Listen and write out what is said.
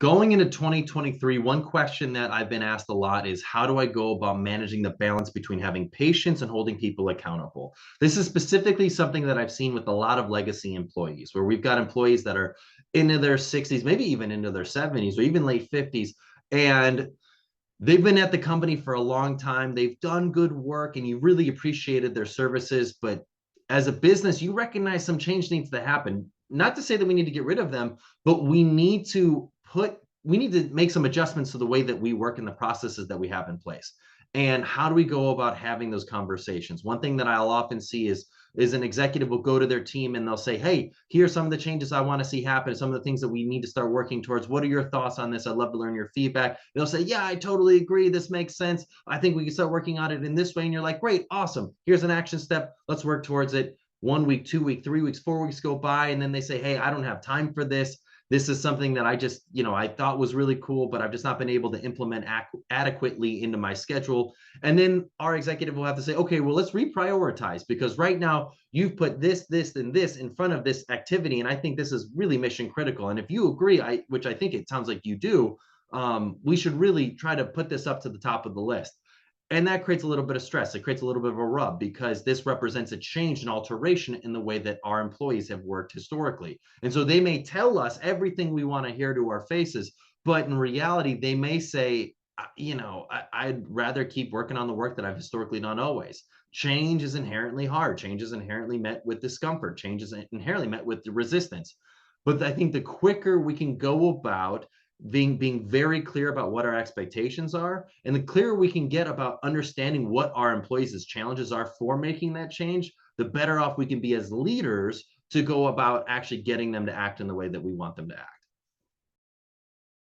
Going into 2023, one question that I've been asked a lot is how do I go about managing the balance between having patience and holding people accountable? This is specifically something that I've seen with a lot of legacy employees, where we've got employees that are into their 60s, maybe even into their 70s or even late 50s. And they've been at the company for a long time. They've done good work and you really appreciated their services. But as a business, you recognize some change needs to happen. Not to say that we need to get rid of them, but we need to make some adjustments to the way that we work and the processes that we have in place. And how do we go about having those conversations? One thing that I'll often see is an executive will go to their team and they'll say, hey, here are some of the changes I want to see happen, some of the things that we need to start working towards. What are your thoughts on this? I'd love to learn your feedback. They'll say, yeah, I totally agree. This makes sense. I think we can start working on it in this way. And you're like, great, awesome. Here's an action step. Let's work towards it. 1 week, 2 week, 3 weeks, 4 weeks go by. And then they say, hey, I don't have time for this. This is something that I just, I thought was really cool, but I've just not been able to implement adequately into my schedule. And then our executive will have to say, okay, well, let's reprioritize because right now you've put this, and this in front of this activity. And I think this is really mission critical. And if you agree, which I think it sounds like you do, we should really try to put this up to the top of the list. And that creates a little bit of stress. It creates a little bit of a rub because this represents a change and alteration in the way that our employees have worked historically. And so they may tell us everything we want to hear to our faces, but in reality, they may say, I'd rather keep working on the work that I've historically done always. Change is inherently hard. Change is inherently met with discomfort. Change is inherently met with resistance. But I think the quicker we can go about being very clear about what our expectations are, and the clearer we can get about understanding what our employees' challenges are for making that change, the better off we can be as leaders to go about actually getting them to act in the way that we want them to act.